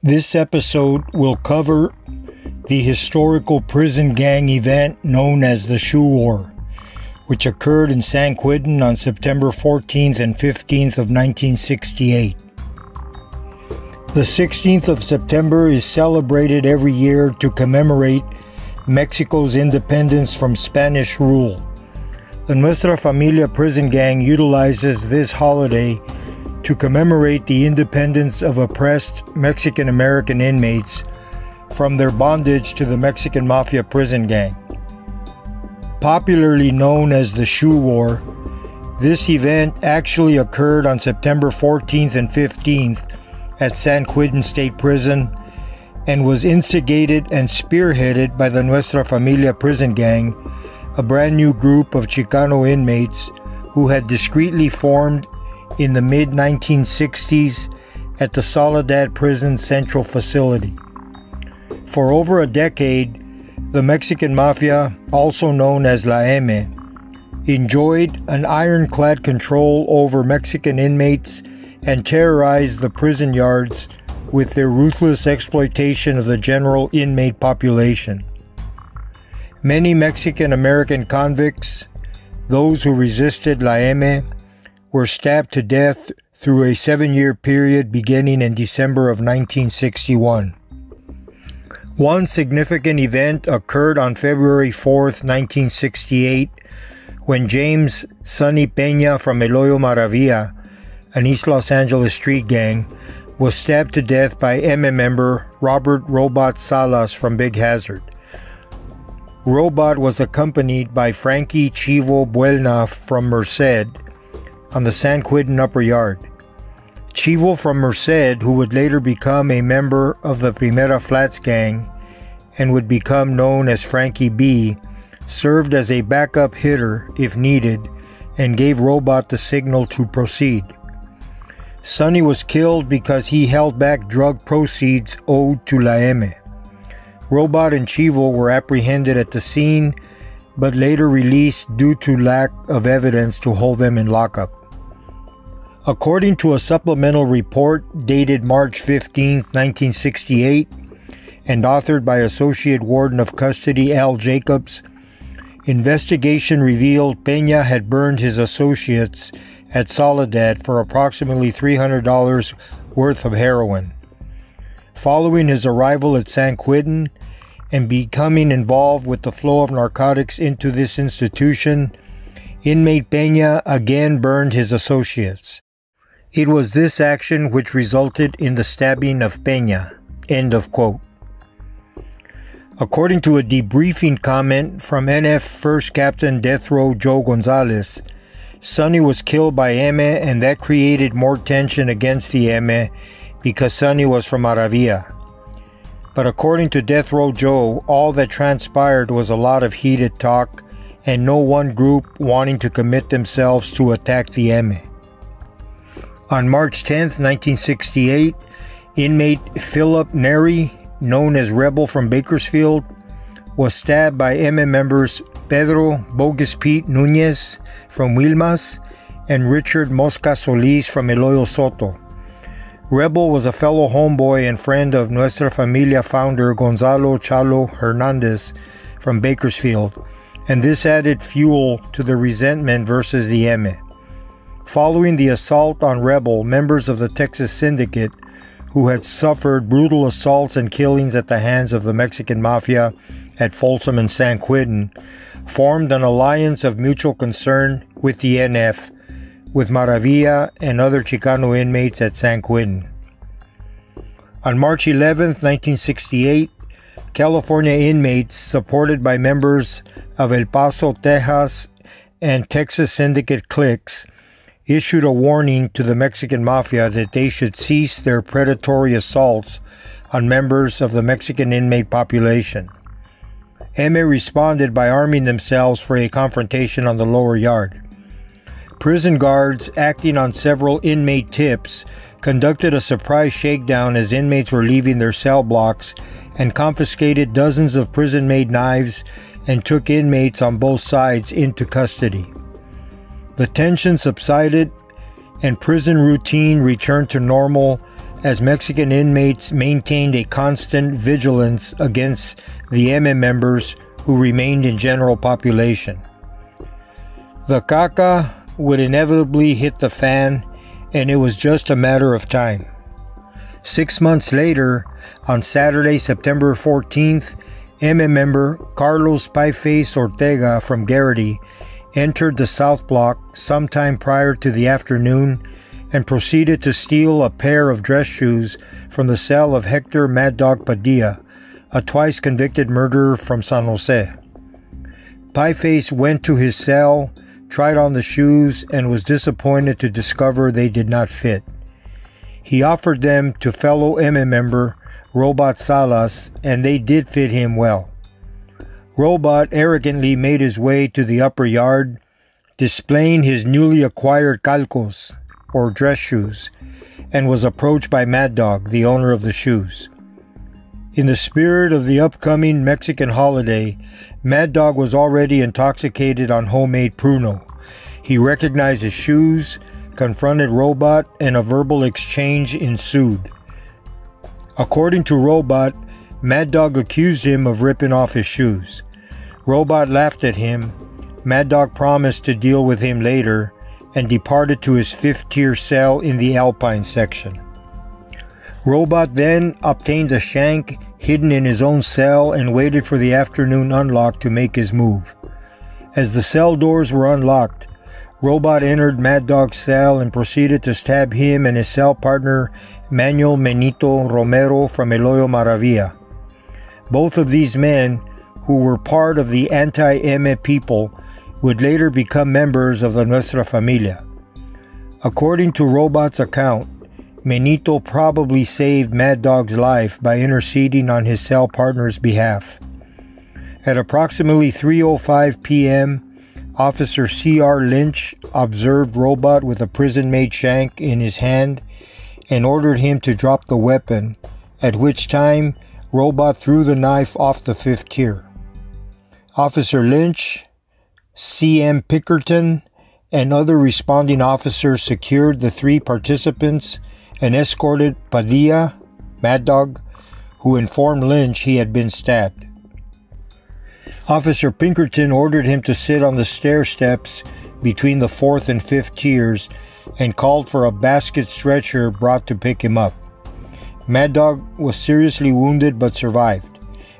This episode will cover the historical prison gang event known as the Shoe War, which occurred in San Quentin on September 14th and 15th of 1968. The 16th of September is celebrated every year to commemorate Mexico's independence from Spanish rule. The Nuestra Familia prison gang utilizes this holiday to commemorate the independence of oppressed Mexican-American inmates from their bondage to the Mexican Mafia prison gang. Popularly known as the Shoe War, this event actually occurred on September 14th and 15th at San Quentin State Prison and was instigated and spearheaded by the Nuestra Familia prison gang, a brand new group of Chicano inmates who had discreetly formed in the mid-1960s at the Soledad Prison Central Facility. For over a decade, the Mexican Mafia, also known as La M, enjoyed an ironclad control over Mexican inmates and terrorized the prison yards with their ruthless exploitation of the general inmate population. Many Mexican-American convicts, those who resisted La M, were stabbed to death through a 7-year period beginning in December of 1961. One significant event occurred on February 4th, 1968, when James Sonny Peña from Eloyo Maravilla, an East Los Angeles street gang, was stabbed to death by M member Robert Robot Salas from Big Hazard. Robot was accompanied by Frankie Chivo Buelna from Merced on the San Quentin Upper Yard. Chivo from Merced, who would later become a member of the Primera Flats gang and would become known as Frankie B, served as a backup hitter if needed and gave Robot the signal to proceed. Sonny was killed because he held back drug proceeds owed to La M. Robot and Chivo were apprehended at the scene, but later released due to lack of evidence to hold them in lockup. According to a supplemental report dated March 15, 1968, and authored by Associate Warden of Custody Al Jacobs, investigation revealed Peña had burned his associates at Soledad for approximately $300 worth of heroin. Following his arrival at San Quentin and becoming involved with the flow of narcotics into this institution, inmate Peña again burned his associates. It was this action which resulted in the stabbing of Peña. End of quote. According to a debriefing comment from NF First Captain Death Row Joe Gonzalez, Sonny was killed by M and that created more tension against the M because Sonny was from Maravilla. But according to Death Row Joe, all that transpired was a lot of heated talk and no one group wanting to commit themselves to attack the M. On March 10th, 1968, inmate Philip Neri, known as Rebel from Bakersfield, was stabbed by M members Pedro Bogus Pete Nunez from Wilmas and Richard Mosca Solis from Eloyo Soto. Rebel was a fellow homeboy and friend of Nuestra Familia founder Gonzalo Chalo Hernandez from Bakersfield, and this added fuel to the resentment versus the M. Following the assault on Rebel, members of the Texas Syndicate, who had suffered brutal assaults and killings at the hands of the Mexican Mafia at Folsom and San Quentin, formed an alliance of mutual concern with the NF, with Maravilla and other Chicano inmates at San Quentin. On March 11, 1968, California inmates, supported by members of El Paso, Texas, and Texas Syndicate cliques, issued a warning to the Mexican Mafia that they should cease their predatory assaults on members of the Mexican inmate population. M responded by arming themselves for a confrontation on the lower yard. Prison guards, acting on several inmate tips, conducted a surprise shakedown as inmates were leaving their cell blocks and confiscated dozens of prison-made knives and took inmates on both sides into custody. The tension subsided and prison routine returned to normal as Mexican inmates maintained a constant vigilance against the MM members who remained in general population. The caca would inevitably hit the fan, and it was just a matter of time. 6 months later, on Saturday, September 14th, MM member Carlos Pieface Ortega from Garrity entered the South Block sometime prior to the afternoon and proceeded to steal a pair of dress shoes from the cell of Hector Mad Dog Padilla, a twice convicted murderer from San Jose. Pieface went to his cell, tried on the shoes, and was disappointed to discover they did not fit. He offered them to fellow MM member Robot Salas, and they did fit him well. Robot arrogantly made his way to the upper yard, displaying his newly acquired calcos, or dress shoes, and was approached by Mad Dog, the owner of the shoes. In the spirit of the upcoming Mexican holiday, Mad Dog was already intoxicated on homemade pruno. He recognized his shoes, confronted Robot, and a verbal exchange ensued. According to Robot, Mad Dog accused him of ripping off his shoes. Robot laughed at him. Mad Dog promised to deal with him later and departed to his 5th-tier cell in the Alpine section. Robot then obtained a shank hidden in his own cell and waited for the afternoon unlock to make his move. As the cell doors were unlocked, Robot entered Mad Dog's cell and proceeded to stab him and his cell partner Manuel Menito Romero from Eloyo Maravilla. Both of these men, who were part of the anti-Eme people, would later become members of the Nuestra Familia. According to Robot's account, Menito probably saved Mad Dog's life by interceding on his cell partner's behalf. At approximately 3:05 p.m., Officer C.R. Lynch observed Robot with a prison-made shank in his hand and ordered him to drop the weapon, at which time Robot threw the knife off the 5th tier. Officer Lynch, C.M. Pinkerton, and other responding officers secured the 3 participants and escorted Padilla, Mad Dog, who informed Lynch he had been stabbed. Officer Pinkerton ordered him to sit on the stair steps between the 4th and 5th tiers and called for a basket stretcher brought to pick him up. Mad Dog was seriously wounded but survived.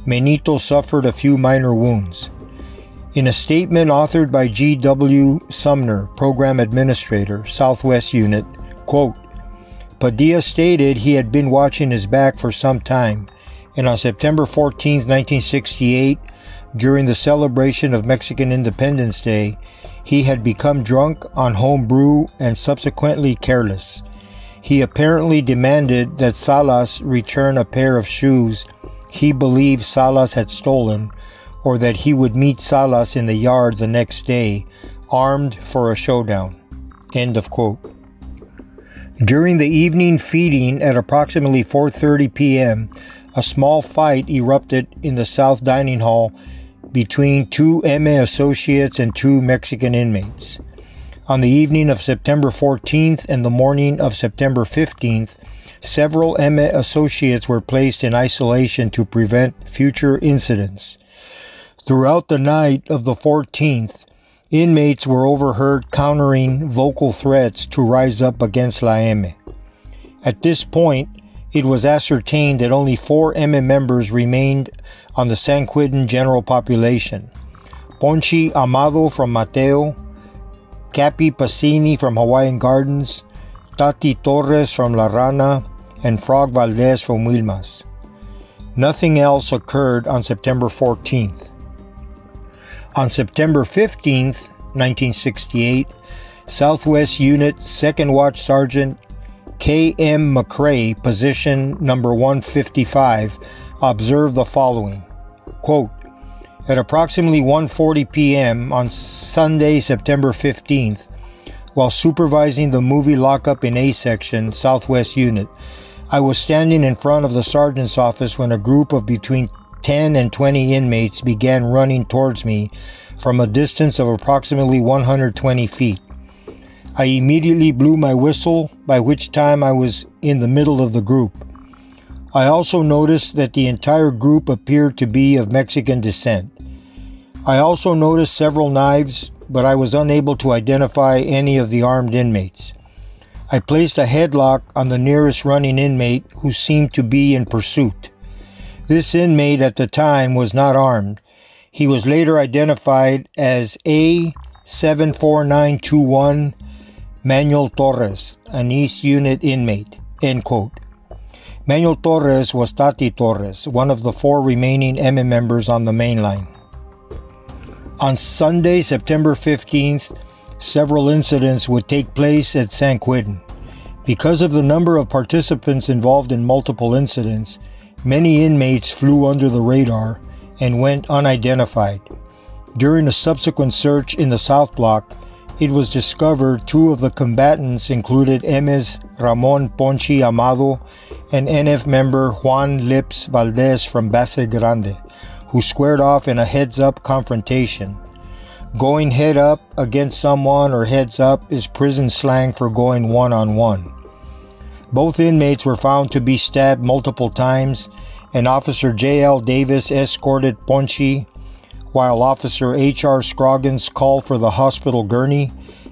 Menito suffered a few minor wounds. In a statement authored by G.W. Sumner, Program Administrator, Southwest Unit, quote, Padilla stated he had been watching his back for some time, and on September 14, 1968, during the celebration of Mexican Independence Day, he had become drunk on home brew and subsequently careless. He apparently demanded that Salas return a pair of shoes he believed Salas had stolen, or that he would meet Salas in the yard the next day, armed for a showdown. End of quote. During the evening feeding at approximately 4:30 p.m., a small fight erupted in the South Dining Hall between 2 MA associates and 2 Mexican inmates. On the evening of September 14th and the morning of September 15th, several MA associates were placed in isolation to prevent future incidents. Throughout the night of the 14th, inmates were overheard countering vocal threats to rise up against La M. At this point, it was ascertained that only 4 M members remained on the San Quentin general population. Ponchi Amado from Mateo, Capi Pacini from Hawaiian Gardens, Tati Torres from La Rana, and Frog Valdez from Wilmas. Nothing else occurred on September 14th. On September 15th, 1968, Southwest Unit 2nd Watch Sergeant K.M. McCrae, position number 155, observed the following, quote, at approximately 1:40 p.m. on Sunday, September 15th, while supervising the movie lockup in A section, Southwest Unit, I was standing in front of the sergeant's office when a group of between 10 and 20 inmates began running towards me from a distance of approximately 120 feet. I immediately blew my whistle, by which time I was in the middle of the group. I also noticed that the entire group appeared to be of Mexican descent. I also noticed several knives, but I was unable to identify any of the armed inmates. I placed a headlock on the nearest running inmate who seemed to be in pursuit. This inmate at the time was not armed. He was later identified as A74921 Manuel Torres, an East Unit inmate, end quote. Manuel Torres was Tati Torres, one of the 4 remaining M members on the main line. On Sunday, September 15th, several incidents would take place at San Quentin. Because of the number of participants involved in multiple incidents, many inmates flew under the radar and went unidentified. During a subsequent search in the South Block, it was discovered 2 of the combatants included MS Ramon Ponchi Amado and NF member Juan Lips Valdez from Base Grande, who squared off in a heads-up confrontation. Going head-up against someone or heads-up is prison slang for going one-on-one. Both inmates were found to be stabbed multiple times, and Officer J.L. Davis escorted Ponchi, while Officer H.R. Scroggins called for the hospital gurney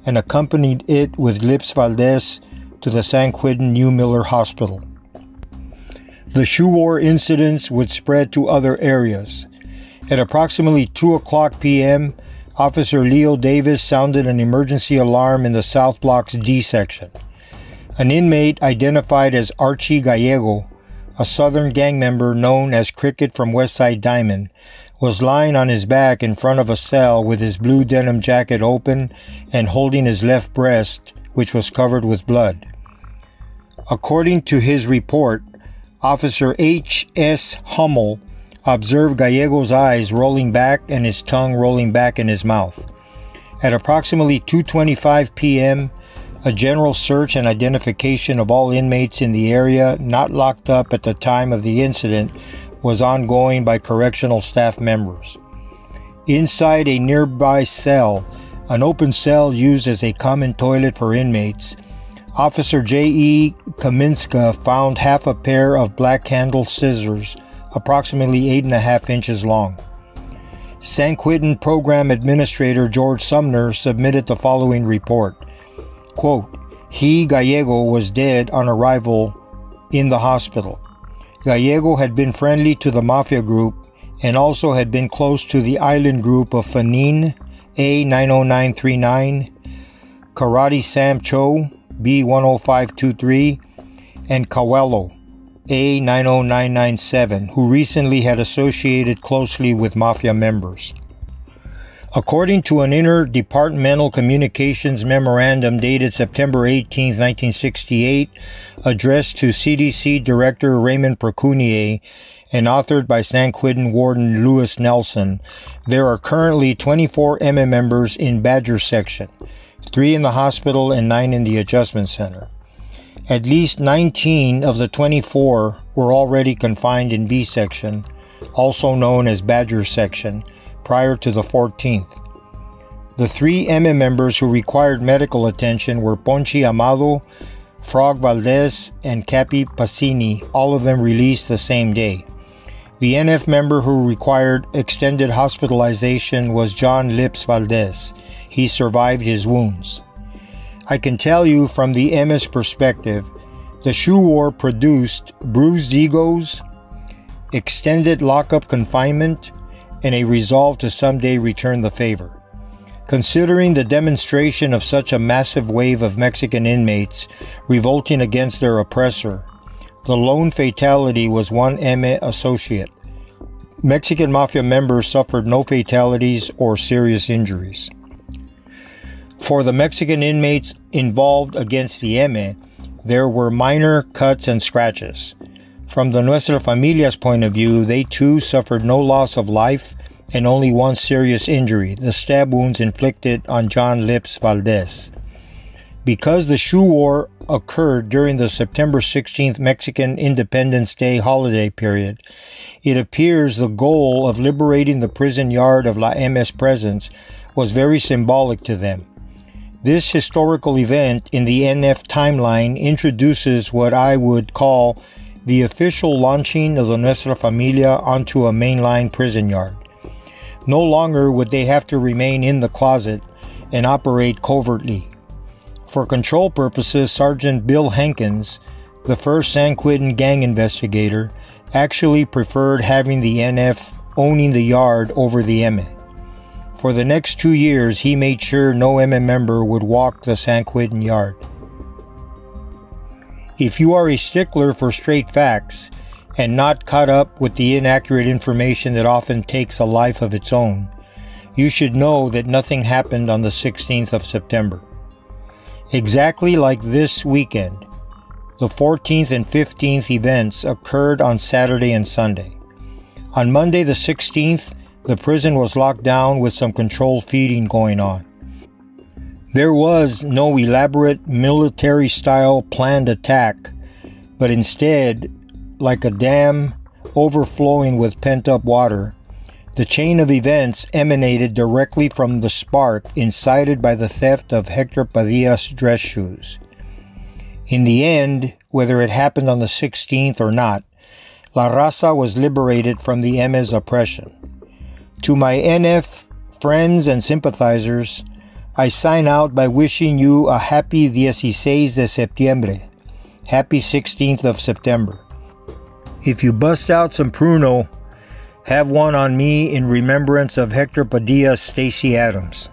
and accompanied it with Lips Valdez to the San Quentin New Miller Hospital. The shoe war incidents would spread to other areas. At approximately 2:00 p.m., Officer Leo Davis sounded an emergency alarm in the South Block's D section. An inmate identified as Archie Gallego, a Southern gang member known as Cricket from Westside Diamond, was lying on his back in front of a cell with his blue denim jacket open and holding his left breast, which was covered with blood. According to his report, Officer H.S. Hummel observed Gallego's eyes rolling back and his tongue rolling back in his mouth. At approximately 2:25 p.m., a general search and identification of all inmates in the area not locked up at the time of the incident was ongoing by correctional staff members. Inside a nearby cell, an open cell used as a common toilet for inmates, Officer J.E. Kaminska found half a pair of black-handled scissors, approximately 8.5 inches long. San Quentin Program Administrator George Sumner submitted the following report. Quote, "He, Gallego, was dead on arrival in the hospital. Gallego had been friendly to the Mafia group and also had been close to the island group of Fanin, A90939, Karate Sam Cho, B10523, and Kawelo, A90997, who recently had associated closely with Mafia members." According to an interdepartmental communications memorandum dated September 18, 1968, addressed to CDC Director Raymond Procunier and authored by San Quentin Warden Louis Nelson, there are currently 24 MM members in Badger Section, 3 in the hospital and 9 in the Adjustment Center. At least 19 of the 24 were already confined in B Section, also known as Badger Section, prior to the 14th. The 3 MM members who required medical attention were Ponchi Amado, Frog Valdez, and Capi Pacini, all of them released the same day. The NF member who required extended hospitalization was John Lips Valdez. He survived his wounds. I can tell you from the MS perspective, the shoe war produced bruised egos, extended lockup confinement, and a resolve to someday return the favor. Considering the demonstration of such a massive wave of Mexican inmates revolting against their oppressor, the lone fatality was one ME associate. Mexican Mafia members suffered no fatalities or serious injuries. For the Mexican inmates involved against the ME, there were minor cuts and scratches. From the Nuestra Familia's point of view, they too suffered no loss of life and only one serious injury, the stab wounds inflicted on John Lips Valdez. Because the shoe war occurred during the September 16th Mexican Independence Day holiday period, it appears the goal of liberating the prison yard of La MS presence was very symbolic to them. This historical event in the NF timeline introduces what I would call the official launching of the Nuestra Familia onto a mainline prison yard. No longer would they have to remain in the closet and operate covertly. For control purposes, Sergeant Bill Hankins, the first San Quentin gang investigator, actually preferred having the NF owning the yard over the ME. For the next 2 years, he made sure no ME member would walk the San Quentin yard. If you are a stickler for straight facts and not caught up with the inaccurate information that often takes a life of its own, you should know that nothing happened on the 16th of September. Exactly like this weekend, the 14th and 15th events occurred on Saturday and Sunday. On Monday the 16th, the prison was locked down with some controlled feeding going on. There was no elaborate military-style planned attack, but instead, like a dam overflowing with pent-up water, the chain of events emanated directly from the spark incited by the theft of Hector Padilla's dress shoes. In the end, whether it happened on the 16th or not, La Raza was liberated from the ME's oppression. To my NF friends and sympathizers, I sign out by wishing you a happy 16 de septiembre, happy 16th of September. If you bust out some Pruno, have one on me in remembrance of Hector Padilla's Stacey Adams.